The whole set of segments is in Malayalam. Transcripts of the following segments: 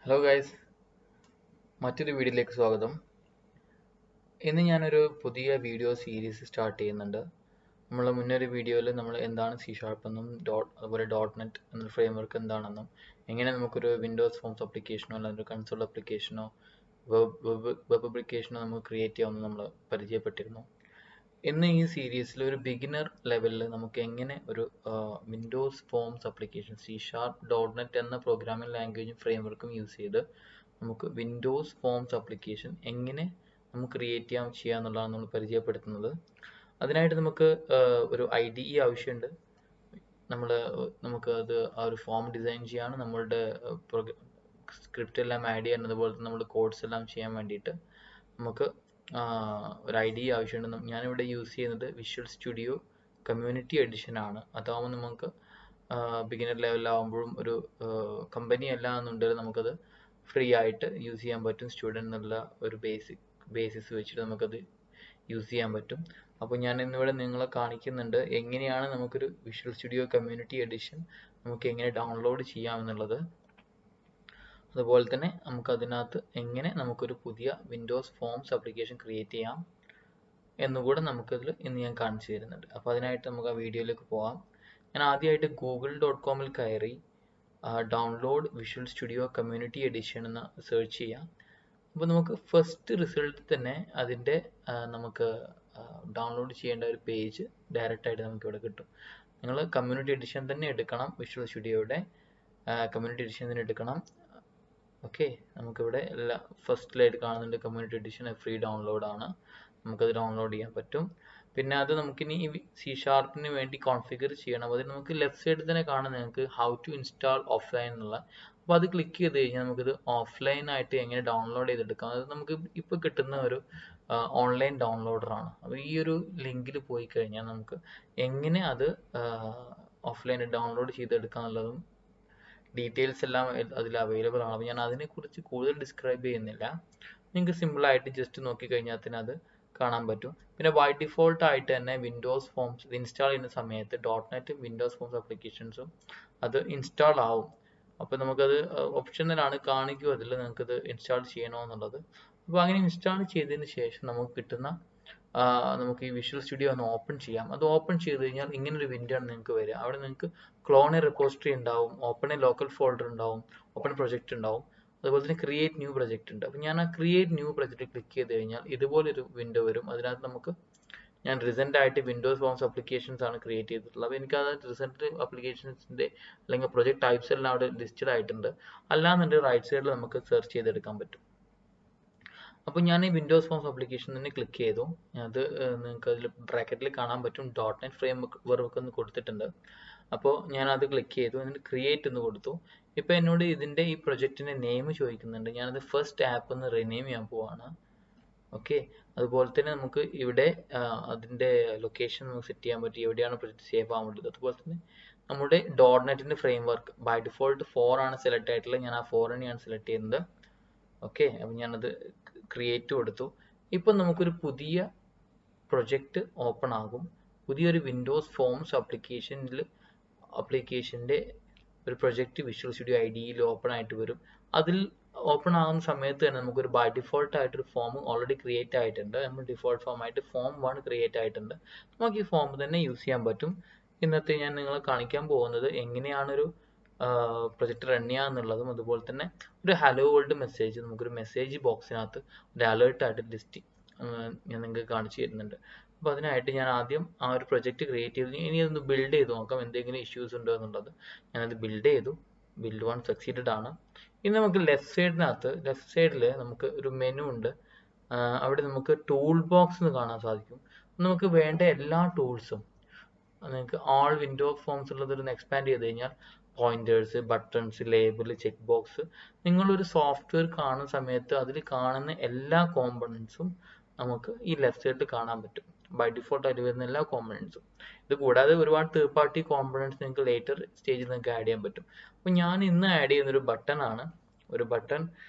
ഹലോ ഗൈസ്, മറ്റൊരു വീഡിയോയിലേക്ക് സ്വാഗതം. ഇന്ന് ഞാനൊരു പുതിയ വീഡിയോ സീരീസ് സ്റ്റാർട്ട് ചെയ്യുന്നുണ്ട്. നമ്മൾ മുന്നൊരു വീഡിയോയിൽ നമ്മൾ എന്താണ് സി ഷാർപ്പ് എന്നും അതുപോലെ .NET എന്ന ഫ്രെയിംവർക്ക് എന്താണെന്നും എങ്ങനെ നമുക്കൊരു വിൻഡോസ് ഫോംസ് ആപ്ലിക്കേഷനോ അല്ലെങ്കിൽ കൺസോൾ ആപ്ലിക്കേഷനോ വെബ് ആപ്ലിക്കേഷനോ നമുക്ക് ക്രിയേറ്റ് ചെയ്യാമെന്ന് നമ്മൾ പരിചയപ്പെട്ടിരുന്നു. ഇന്ന് ഈ സീരീസിൽ ഒരു ബിഗിനർ ലെവലിൽ നമുക്ക് എങ്ങനെ ഒരു വിൻഡോസ് ഫോംസ് ആപ്ലിക്കേഷൻ C# എന്ന പ്രോഗ്രാമിംഗ് ലാംഗ്വേജും ഫ്രെയിംവർക്കും യൂസ് ചെയ്ത് നമുക്ക് വിൻഡോസ് ഫോംസ് ആപ്ലിക്കേഷൻ എങ്ങനെ നമുക്ക് ക്രിയേറ്റ് ചെയ്യാന്നുള്ളതാണ് നമ്മൾ പരിചയപ്പെടുത്തുന്നത്. അതിനായിട്ട് നമുക്ക് ഒരു IDE ആവശ്യമുണ്ട്. നമുക്ക് അത് ആ ഒരു ഫോം ഡിസൈൻ ചെയ്യാൻ നമ്മളുടെ സ്ക്രിപ്റ്റ് എല്ലാം ആഡ് ചെയ്യാൻ, അതുപോലെ തന്നെ നമ്മുടെ കോഡ്സ് എല്ലാം ചെയ്യാൻ വേണ്ടിയിട്ട് നമുക്ക് ഒരു IDE ആവശ്യമുണ്ട്. ഞാനിവിടെ യൂസ് ചെയ്യുന്നത് വിഷ്വൽ സ്റ്റുഡിയോ കമ്മ്യൂണിറ്റി എഡിഷൻ ആണ്. അതാവുമ്പോൾ നമുക്ക് ബിഗിനർ ലെവലിലാവുമ്പോഴും ഒരു കമ്പനി അല്ല എന്നുണ്ടെങ്കിൽ നമുക്കത് ഫ്രീ ആയിട്ട് യൂസ് ചെയ്യാൻ പറ്റും. സ്റ്റുഡൻറ് എന്നുള്ള ഒരു ബേസിസ് വെച്ചിട്ട് നമുക്കത് യൂസ് ചെയ്യാൻ പറ്റും. അപ്പോൾ ഞാൻ ഇന്നിവിടെ നിങ്ങളെ കാണിക്കുന്നുണ്ട് എങ്ങനെയാണ് നമുക്കൊരു വിഷ്വൽ സ്റ്റുഡിയോ കമ്മ്യൂണിറ്റി എഡിഷൻ നമുക്ക് എങ്ങനെ ഡൗൺലോഡ് ചെയ്യാമെന്നുള്ളത്. അതുപോലെ തന്നെ നമുക്കതിനകത്ത് എങ്ങനെ നമുക്കൊരു പുതിയ വിൻഡോസ് ഫോംസ് ആപ്ലിക്കേഷൻ ക്രിയേറ്റ് ചെയ്യാം എന്നുകൂടെ നമുക്കതിൽ ഇന്ന് ഞാൻ കാണിച്ചു തരുന്നുണ്ട്. അപ്പോൾ അതിനായിട്ട് നമുക്ക് ആ വീഡിയോയിലേക്ക് പോകാം. ഞാൻ ആദ്യമായിട്ട് google.com കയറി download visual studio community edition എന്ന് സെർച്ച് ചെയ്യാം. അപ്പോൾ നമുക്ക് ഫസ്റ്റ് റിസൾട്ട് തന്നെ അതിൻ്റെ നമുക്ക് ഡൗൺലോഡ് ചെയ്യേണ്ട ഒരു പേജ് ഡയറക്റ്റ് ആയിട്ട് നമുക്ക് ഇവിടെ കിട്ടും. നിങ്ങൾ കമ്മ്യൂണിറ്റി എഡിഷൻ തന്നെ എടുക്കണം. വിഷ്വൽ സ്റ്റുഡിയോയുടെ കമ്മ്യൂണിറ്റി എഡിഷൻ തന്നെ എടുക്കണം. ഓക്കെ, നമുക്കിവിടെ ഫസ്റ്റിലായിട്ട് കാണുന്നുണ്ട് കമ്മ്യൂണിറ്റി എഡിഷൻ ഫ്രീ ഡൗൺലോഡ് ആണ്. നമുക്കത് ഡൗൺലോഡ് ചെയ്യാൻ പറ്റും. പിന്നെ അത് നമുക്കിനി C# വേണ്ടി കോൺഫിഗർ ചെയ്യണം. അതിന് നമുക്ക് ലെഫ്റ്റ് സൈഡിൽ തന്നെ കാണാം നിങ്ങൾക്ക് ഹൗ ടു ഇൻസ്റ്റാൾ ഓഫ്ലൈൻ എന്നുള്ള. അപ്പോൾ അത് ക്ലിക്ക് ചെയ്ത് കഴിഞ്ഞാൽ നമുക്കിത് ഓഫ്ലൈൻ ആയിട്ട് എങ്ങനെ ഡൗൺലോഡ് ചെയ്തെടുക്കാം. അത് നമുക്ക് ഇപ്പോൾ കിട്ടുന്ന ഒരു ഓൺലൈൻ ഡൗൺലോഡറാണ്. അപ്പോൾ ഈ ഒരു ലിങ്കിൽ പോയി കഴിഞ്ഞാൽ നമുക്ക് എങ്ങനെ അത് ഓഫ്ലൈൻ ഡൗൺലോഡ് ചെയ്തെടുക്കാം എന്നുള്ളതും ഡീറ്റെയിൽസ് എല്ലാം അതിൽ അവൈലബിൾ ആണ്. അപ്പോൾ ഞാൻ അതിനെക്കുറിച്ച് കൂടുതൽ ഡിസ്ക്രൈബ് ചെയ്യുന്നില്ല. നിങ്ങൾക്ക് സിമ്പിളായിട്ട് ജസ്റ്റ് നോക്കിക്കഴിഞ്ഞാൽ തന്നെ അത് കാണാൻ പറ്റും. പിന്നെ ബൈ ഡിഫോൾട്ട് ആയിട്ട് തന്നെ വിൻഡോസ് ഫോംസ് ഇൻസ്റ്റാൾ ചെയ്യുന്ന സമയത്ത് .NET വിൻഡോസ് ഫോംസ് ആപ്ലിക്കേഷൻസും അത് ഇൻസ്റ്റാൾ ആവും. അപ്പോൾ നമുക്കത് ഓപ്ഷണലാണ്, കാണിക്കും അതിൽ നിങ്ങൾക്കത് ഇൻസ്റ്റാൾ ചെയ്യണോ എന്നുള്ളത്. അപ്പോൾ അങ്ങനെ ഇൻസ്റ്റാൾ ചെയ്തതിന് ശേഷം നമുക്ക് കിട്ടുന്ന നമുക്ക് ഈ വിഷ്വൽ സ്റ്റുഡിയോ ഒന്ന് ഓപ്പൺ ചെയ്യാം. അത് ഓപ്പൺ ചെയ്ത് കഴിഞ്ഞാൽ ഇങ്ങനൊരു വിൻഡോ ആണ് നിങ്ങൾക്ക് വരിക. അവിടെ നിങ്ങൾക്ക് ക്ലോൺ എ റെപ്പോസിറ്ററി ഉണ്ടാവും, ഓപ്പൺ എ ലോക്കൽ ഫോൾഡർ ഉണ്ടാവും, ഓപ്പൺ പ്രൊജക്റ്റ് ഉണ്ടാവും, അതുപോലെ തന്നെ ക്രിയേറ്റ് ന്യൂ പ്രൊജക്റ്റ് ഉണ്ട്. അപ്പോൾ ഞാൻ ആ ക്രിയേറ്റ് ന്യൂ പ്രൊജക്റ്റ് ക്ലിക്ക് ചെയ്ത് കഴിഞ്ഞാൽ ഇതുപോലൊരു വിൻഡോ വരും. അതിനകത്ത് നമുക്ക് ഞാൻ റിസെൻ്റ് ആയിട്ട് വിൻഡോസ് ഫോംസ് ആപ്ലിക്കേഷൻസ് ആണ് ക്രിയേറ്റ് ചെയ്തിട്ടുള്ളത്. അപ്പോൾ എനിക്ക് അത് റിസെൻ്റ് ആപ്ലിക്കേഷൻസിൻ്റെ അല്ലെങ്കിൽ പ്രൊജക്ട് ടൈപ്സ് എല്ലാം അവിടെ ലിസ്റ്റഡ് ആയിട്ടുണ്ട്. അല്ലാന്നുണ്ടെങ്കിൽ റൈറ്റ് സൈഡിൽ നമുക്ക് സെർച്ച് ചെയ്തെടുക്കാൻ പറ്റും. അപ്പോൾ ഞാൻ ഈ വിൻഡോസ് ഫോംസ് ആപ്ലിക്കേഷൻ തന്നെ ക്ലിക്ക് ചെയ്തു. അത് നിങ്ങൾക്ക് അതിൽ ബ്രാക്കറ്റിൽ കാണാൻ പറ്റും .NET ഫ്രെയിംവർക്ക് എന്ന് കൊടുത്തിട്ടുണ്ട്. അപ്പോൾ ഞാൻ അത് ക്ലിക്ക് ചെയ്തു, എന്നിട്ട് ക്രിയേറ്റ് എന്ന് കൊടുത്തു. ഇപ്പോൾ എന്നോട് ഇതിൻ്റെ ഈ പ്രൊജക്റ്റിൻ്റെ നെയിം ചോദിക്കുന്നുണ്ട്. ഞാനത് ഫസ്റ്റ് ആപ്പ് എന്ന് റീനെയിം ചെയ്യാൻ പോവാണ്. ഓക്കെ, അതുപോലെ തന്നെ നമുക്ക് ഇവിടെ അതിൻ്റെ ലൊക്കേഷൻ നമുക്ക് സെറ്റ് ചെയ്യാൻ പറ്റും, എവിടെയാണ് പ്രൊജക്റ്റ് സേവ് ആവാൻ വേണ്ടത്. അതുപോലെ തന്നെ നമ്മുടെ .NET ഫ്രെയിംവർക്ക് ബൈ ഡിഫോൾട്ട് 4 ആണ് സെലക്ട് ആയിട്ടുള്ളത്. ഞാൻ ആ 4 തന്നെയാണ് സെലക്ട് ചെയ്യുന്നത്. ഓക്കെ, അപ്പം ഞാനത് ക്രിയേറ്റ് കൊടുത്തു. ഇപ്പം നമുക്കൊരു പുതിയ പ്രൊജക്റ്റ് ഓപ്പൺ ആകും. പുതിയൊരു വിൻഡോസ് ഫോംസ് ആപ്ലിക്കേഷൻ്റെ ഒരു പ്രൊജക്റ്റ് വിഷ്വൽ സ്റ്റുഡിയോ IDEയിൽ ഓപ്പൺ ആയിട്ട് വരും. അതിൽ ഓപ്പൺ ആകുന്ന സമയത്ത് തന്നെ നമുക്കൊരു ബൈ ഡിഫോൾട്ട് ആയിട്ടൊരു ഫോം ഓൾറെഡി ക്രിയേറ്റ് ആയിട്ടുണ്ട്. നമ്മൾ ഡിഫോൾട്ട് ഫോം ആയിട്ട് ഫോം 1 ക്രിയേറ്റ് ആയിട്ടുണ്ട്. നമുക്ക് ഈ ഫോം തന്നെ യൂസ് ചെയ്യാൻ പറ്റും. ഇന്നത്തെ ഞാൻ നിങ്ങളെ കാണിക്കാൻ പോകുന്നത് എങ്ങനെയാണൊരു പ്രൊജക്റ്റ് റൺ ചെയ്യുക എന്നുള്ളതും, അതുപോലെ തന്നെ ഒരു ഹലോ വേൾഡ് മെസ്സേജ് നമുക്കൊരു മെസ്സേജ് ബോക്സിനകത്ത് ഒരു അലേർട്ടായിട്ട് ലിസ്റ്റ് ഞാൻ നിങ്ങൾക്ക് കാണിച്ചു തരുന്നുണ്ട്. അപ്പോൾ അതിനായിട്ട് ഞാൻ ആദ്യം ആ ഒരു പ്രൊജക്റ്റ് ക്രിയേറ്റ് ചെയ്തു. ഇനി അതൊന്ന് ബിൽഡ് ചെയ്ത് നോക്കാം എന്തെങ്കിലും ഇഷ്യൂസ് ഉണ്ടോ എന്നുള്ളത്. ഞാനത് ബിൽഡ് ചെയ്തു. ബിൽഡ് 1 സക്സീഡഡ് ആണ്. ഇനി നമുക്ക് ലെഫ്റ്റ് സൈഡിൽ നമുക്ക് ഒരു മെനു ഉണ്ട്. അവിടെ നമുക്ക് ടൂൾ ബോക്സ് എന്ന് കാണാൻ സാധിക്കും. നമുക്ക് വേണ്ട എല്ലാ ടൂൾസും നിങ്ങൾക്ക് ആൾ വിൻഡോ ഫോംസ് ഉള്ളതൊന്ന് എക്സ്പാൻഡ് ചെയ്ത് കഴിഞ്ഞാൽ pointers, buttons, label, check box, നിങ്ങളൊരു സോഫ്റ്റ്വെയർ കാണുന്ന സമയത്ത് അതിൽ കാണുന്ന എല്ലാ കോമ്പണൻസും നമുക്ക് ഈ ലെഫ്റ്റ് സൈഡിൽ കാണാൻ പറ്റും. ബൈ ഡിഫോൾട്ട് ആയിട്ട് വരുന്ന എല്ലാ കോമ്പണൻസും. ഇത് കൂടാതെ ഒരുപാട് തേർഡ് പാർട്ടി കോമ്പണൻസ് നിങ്ങൾക്ക് ലേറ്റർ സ്റ്റേജിൽ നിങ്ങൾക്ക് ആഡ് ചെയ്യാൻ പറ്റും. അപ്പോൾ ഞാൻ ഇന്ന് ആഡ് ചെയ്യുന്നൊരു ബട്ടൺ ആണ്. ഒരു ബട്ടൺ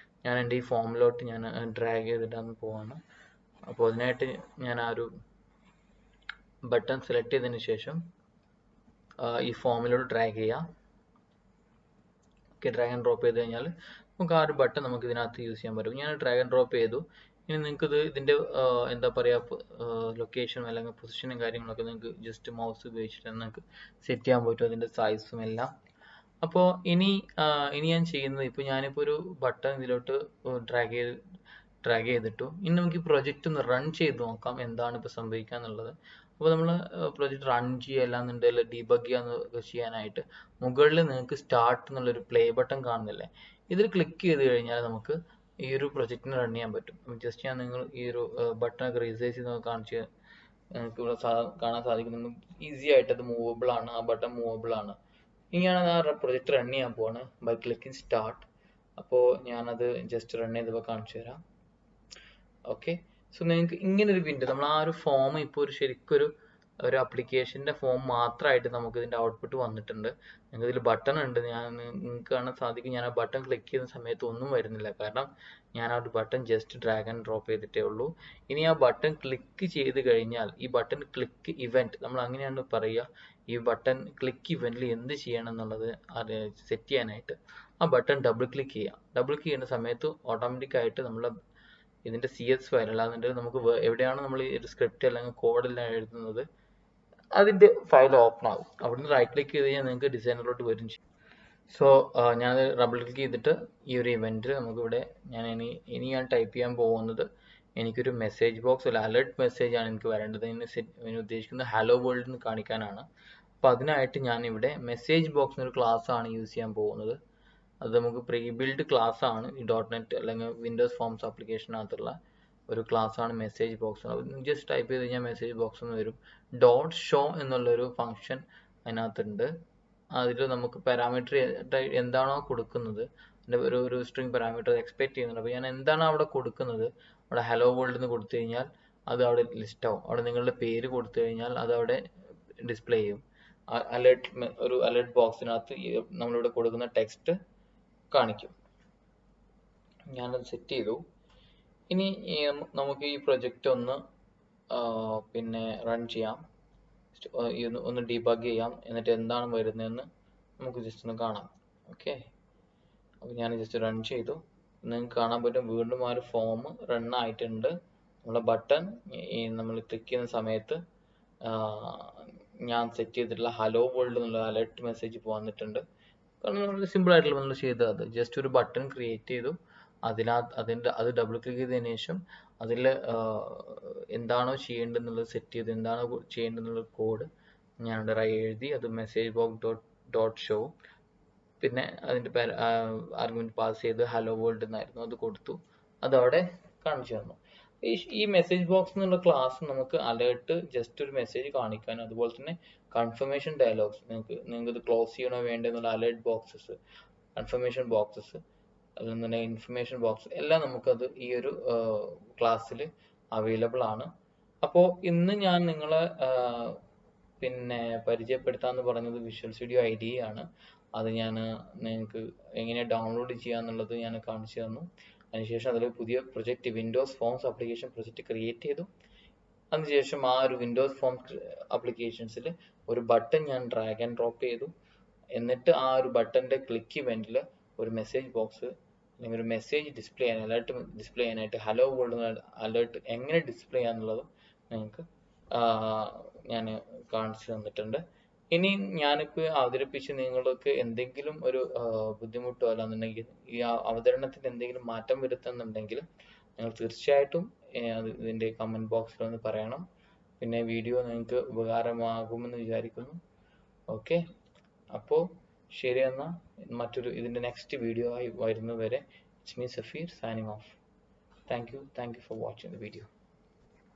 ഞാൻ എൻ്റെ ഈ ഫോമിലോട്ട് ഞാൻ ഡ്രാഗ് ചെയ്തിട്ടാണ് പോവാണ്. അപ്പോൾ അതിനായിട്ട് ഞാൻ ആ ഒരു ബട്ടൺ സെലക്ട് ചെയ്തതിന് ശേഷം ഈ ഫോമിലോട്ട് ഡ്രാഗ് ചെയ്യാം. ഓക്കെ, ഡ്രാഗ് ആൻഡ് ഡ്രോപ്പ് ചെയ്ത് കഴിഞ്ഞാൽ നമുക്ക് ആ ഒരു ബട്ടൺ നമുക്ക് ഇതിനകത്ത് യൂസ് ചെയ്യാൻ പറ്റും. ഞാൻ ഡ്രാഗ് ആൻഡ് ഡ്രോപ്പ് ചെയ്തു. ഇനി നിങ്ങൾക്ക് ഇതിൻ്റെ എന്താ പറയുക ലൊക്കേഷനും അല്ലെങ്കിൽ പൊസിഷനും കാര്യങ്ങളൊക്കെ നിങ്ങൾക്ക് ജസ്റ്റ് മൗസ് ഉപയോഗിച്ചിട്ട് നിങ്ങൾക്ക് സെറ്റ് ചെയ്യാൻ പറ്റും, അതിൻ്റെ സൈസും എല്ലാം. അപ്പോൾ ഇനി ഞാൻ ചെയ്യുന്നത്, ഇപ്പോൾ ഞാനിപ്പോൾ ഒരു ബട്ടൺ ഇതിലോട്ട് ഡ്രാഗ് ചെയ്തിട്ടു. ഇനി നമുക്ക് ഈ പ്രൊജക്റ്റ് ഒന്ന് റൺ ചെയ്ത് നോക്കാം എന്താണ് ഇപ്പോൾ സംഭവിക്കുക എന്നുള്ളത്. അപ്പോൾ നമ്മൾ പ്രൊജക്റ്റ് റൺ ചെയ്യല്ലാന്നുണ്ടെങ്കിൽ ഡീബഗ് ചെയ്യാനായിട്ട് മുകളിൽ നിങ്ങൾക്ക് സ്റ്റാർട്ട് എന്നുള്ളൊരു പ്ലേ ബട്ടൺ കാണുന്നില്ലേ, ഇതിൽ ക്ലിക്ക് ചെയ്ത് കഴിഞ്ഞാൽ നമുക്ക് ഈ ഒരു പ്രൊജക്റ്റിന് റൺ ചെയ്യാൻ പറ്റും. ജസ്റ്റ് ഞാൻ നിങ്ങൾ ഈ ഒരു ബട്ടണൊക്കെ റീസൈസ് ചെയ്ത് കാണിച്ച് നിങ്ങൾക്ക് ഇവിടെ കാണാൻ സാധിക്കും. നിങ്ങൾക്ക് ഈസി ആയിട്ട് അത് മൂവബിൾ ആണ്, ആ ബട്ടൺ മൂവബിൾ ആണ്. ഇനി ഞാനത് ആ പ്രൊജക്റ്റ് റൺ ചെയ്യാൻ പോവാണ് ബൈ ക്ലിക്കിങ് സ്റ്റാർട്ട്. അപ്പോൾ ഞാനത് ജസ്റ്റ് റൺ ചെയ്തപ്പോൾ കാണിച്ചു തരാം. ഓക്കെ, സോ നിങ്ങൾക്ക് ഇങ്ങനെ ഒരു വിൻഡോ, നമ്മൾ ആ ഒരു ഫോം ഇപ്പോൾ ഒരു ശരിക്കൊരു ആപ്ലിക്കേഷൻ്റെ ഫോം മാത്രമായിട്ട് നമുക്ക് ഇതിൻ്റെ ഔട്ട്പുട്ട് വന്നിട്ടുണ്ട്. നിങ്ങൾക്ക് ഇതിൽ ബട്ടൺ ഉണ്ട്, നിങ്ങൾക്ക് കാണാൻ സാധിക്കും. ഞാൻ ആ ബട്ടൺ ക്ലിക്ക് ചെയ്യുന്ന സമയത്ത് ഒന്നും വരുന്നില്ല, കാരണം ഞാൻ ആ ഒരു button just drag and drop ചെയ്തിട്ടേ ഉള്ളൂ. ഇനി ആ ബട്ടൺ ക്ലിക്ക് ചെയ്ത് കഴിഞ്ഞാൽ ഈ ബട്ടൺ ക്ലിക്ക് ഇവൻറ്റ്, നമ്മൾ അങ്ങനെയാണ് പറയുക, ഈ ബട്ടൺ ക്ലിക്ക് ഇവൻറ്റിൽ എന്ത് ചെയ്യണം എന്നുള്ളത് അത് സെറ്റ് ചെയ്യാനായിട്ട് ആ ബട്ടൺ ഡബിൾ ക്ലിക്ക് ചെയ്യാം. ഡബിൾ ക്ലിക്ക് ചെയ്യുന്ന സമയത്ത് ഓട്ടോമാറ്റിക്കായിട്ട് നമ്മൾ ഇതിൻ്റെ CS ഫയൽ അല്ലാന്നുണ്ടെങ്കിൽ നമുക്ക് എവിടെയാണ് നമ്മൾ ഈ ഒരു സ്ക്രിപ്റ്റ് അല്ലെങ്കിൽ കോഡെല്ലാം എഴുതുന്നത് അതിൻ്റെ ഫയൽ ഓപ്പൺ ആകും. അവിടുന്ന് റൈറ്റ് ക്ലിക്ക് ചെയ്ത് കഴിഞ്ഞാൽ നിങ്ങൾക്ക് ഡിസൈനറിലോട്ട് വരും ചെയ്യും. സോ ഞാൻ ഡബിൾ ക്ലിക്ക് ചെയ്തിട്ട് ഈ ഒരു ഇവൻറ്റിൽ നമുക്കിവിടെ ഇനി ഞാൻ ടൈപ്പ് ചെയ്യാൻ പോകുന്നത്, എനിക്കൊരു മെസ്സേജ് ബോക്സ് അല്ല അലേർട്ട് മെസ്സേജ് ആണ് എനിക്ക് വരേണ്ടത്. ഇതിന് ഉദ്ദേശിക്കുന്നത് ഹലോ വേൾഡ് എന്ന് കാണിക്കാനാണ്. അപ്പോൾ അതിനായിട്ട് ഞാനിവിടെ മെസ്സേജ് ബോക്സ് എന്നൊരു ക്ലാസ് ആണ് യൂസ് ചെയ്യാൻ പോകുന്നത്. അത് നമുക്ക് പ്രീ ബിൽഡ് ക്ലാസ് ആണ്, ഈ .NET അല്ലെങ്കിൽ വിൻഡോസ് ഫോംസ് ആപ്ലിക്കേഷനകത്തുള്ള ഒരു ക്ലാസ് ആണ് മെസ്സേജ് ബോക്സ്. ജസ്റ്റ് ടൈപ്പ് ചെയ്ത് കഴിഞ്ഞാൽ മെസ്സേജ് ബോക്സ് എന്ന് വരും. .show എന്നുള്ളൊരു ഫംഗ്ഷൻ അതിനകത്തുണ്ട്. അതിൽ നമുക്ക് പാരാമീറ്റർ എന്താണോ കൊടുക്കുന്നത്, അതിൻ്റെ ഒരു സ്ട്രിംഗ് പാരാമീറ്റർ എക്സ്പെക്ട് ചെയ്യുന്നുണ്ട്. അപ്പോൾ ഞാൻ എന്താണ് അവിടെ കൊടുക്കുന്നത്, അവിടെ ഹലോ വേൾഡ് എന്ന് കൊടുത്തു കഴിഞ്ഞാൽ അത് അവിടെ ലിസ്റ്റ് ആവും. അവിടെ നിങ്ങളുടെ പേര് കൊടുത്തു കഴിഞ്ഞാൽ അത് അവിടെ ഡിസ്പ്ലേ ചെയ്യും. ഒരു അലേർട്ട് ബോക്സിനകത്ത് നമ്മളിവിടെ കൊടുക്കുന്ന ടെക്സ്റ്റ് കാണിക്കും. ഞാനത് സെറ്റ് ചെയ്തു. ഇനി നമുക്ക് ഈ പ്രൊജക്റ്റ് ഒന്ന് പിന്നെ റൺ ചെയ്യാം, ഒന്ന് ഡീബഗ് ചെയ്യാം, എന്നിട്ട് എന്താണ് വരുന്നതെന്ന് നമുക്ക് ജസ്റ്റ് ഒന്ന് കാണാം. ഓക്കെ, അപ്പോൾ ഞാൻ ജസ്റ്റ് റൺ ചെയ്തു. നിങ്ങൾക്ക് കാണാൻ പറ്റും വീണ്ടും ആ ഒരു ഫോം റൺ ആയിട്ടുണ്ട്. നമ്മളെ ബട്ടൺ നമ്മൾ ക്ലിക്ക് ചെയ്യുന്ന സമയത്ത് ഞാൻ സെറ്റ് ചെയ്തിട്ടുള്ള ഹലോ വേൾഡ് എന്നുള്ള അലേർട്ട് മെസ്സേജ് വന്നിട്ടുണ്ട്. കാരണം നമ്മൾ സിമ്പിൾ ആയിട്ടുള്ള നമ്മൾ ചെയ്തത് ജസ്റ്റ് ഒരു ബട്ടൺ ക്രിയേറ്റ് ചെയ്തു, അത് ഡബിൾ ക്ലിക്ക് ചെയ്തതിനു ശേഷം അതിൽ എന്താണോ ചെയ്യേണ്ടതെന്നുള്ളത് സെറ്റ് ചെയ്ത്, എന്താണോ ചെയ്യേണ്ടതെന്നുള്ള കോഡ് ഞാനിവിടെ എഴുതി, അത് മെസ്സേജ് ബോക്സ് ഡോട്ട് ഷോ, പിന്നെ അതിൻ്റെ ആർഗ്യുമെന്റ് പാസ് ചെയ്ത് ഹലോ വേൾഡ് എന്നായിരുന്നു, അത് കൊടുത്തു, അതവിടെ കാണിച്ചു തന്നു. ഈ മെസ്സേജ് ബോക്സ് എന്നുള്ള ക്ലാസ് നമുക്ക് അലേർട്ട് ജസ്റ്റ് ഒരു മെസ്സേജ് കാണിക്കാൻ, അതുപോലെ തന്നെ കൺഫർമേഷൻ ഡയലോഗ്സ്, നിങ്ങൾക്ക് ഇത് ക്ലോസ് ചെയ്യണോ വേണ്ടെന്നുള്ള അലേർട്ട് ബോക്സസ്, കൺഫർമേഷൻ ബോക്സസ്, അതുപോലെ ഇൻഫർമേഷൻ ബോക്സ് എല്ലാം നമുക്കത് ഈ ഒരു ക്ലാസ്സിൽ അവൈലബിൾ ആണ്. അപ്പോൾ ഇന്ന് ഞാൻ നിങ്ങളെ പിന്നെ പരിചയപ്പെടുത്താന്ന് പറഞ്ഞത് വിഷ്വൽ സ്റ്റുഡിയോ IDE ആണ്. അത് ഞാൻ നിങ്ങൾക്ക് എങ്ങനെ ഡൗൺലോഡ് ചെയ്യാന്നുള്ളത് ഞാൻ കാണിച്ചു തന്നു. അതിനുശേഷം അതിൽ പുതിയ project Windows forms application project create ചെയ്തു. അതിനുശേഷം ആ ഒരു വിൻഡോസ് ഫോംസ് ആപ്ലിക്കേഷൻസിൽ ഒരു ബട്ടൺ ഞാൻ ഡ്രാഗ് ആൻഡ് ഡ്രോപ്പ് ചെയ്തു. എന്നിട്ട് ആ ഒരു ബട്ടൻ്റെ ക്ലിക്ക് ഇവൻറ്റിൽ ഒരു മെസ്സേജ് ബോക്സ് അല്ലെങ്കിൽ ഒരു മെസ്സേജ് ഡിസ്പ്ലേ ചെയ്യാൻ, അലേർട്ട് ഡിസ്പ്ലേ ചെയ്യാനായിട്ട് ഹലോ വേൾഡ് അലേർട്ട് എങ്ങനെ ഡിസ്പ്ലേ ചെയ്യാന്നുള്ളത് നിങ്ങൾക്ക് ഞാൻ കാണിച്ചു തന്നിട്ടുണ്ട്. ഇനി ഞാനിപ്പോൾ അവതരിപ്പിച്ച് നിങ്ങൾക്ക് എന്തെങ്കിലും ഒരു ബുദ്ധിമുട്ടോ അല്ലാന്നുണ്ടെങ്കിൽ ഈ അവതരണത്തിന് എന്തെങ്കിലും മാറ്റം വരുത്തുന്നുണ്ടെങ്കിൽ നിങ്ങൾ തീർച്ചയായിട്ടും ഇതിൻ്റെ കമൻറ്റ് ബോക്സിൽ ഒന്ന് പറയണം. പിന്നെ വീഡിയോ നിങ്ങൾക്ക് ഉപകാരമാകുമെന്ന് വിചാരിക്കുന്നു. ഓക്കെ, അപ്പോൾ ശരി എന്നാൽ ഇതിൻ്റെ നെക്സ്റ്റ് വീഡിയോ ആയി വരുന്നതുവരെ it's me Safeer signing off. Thank you for watching the video.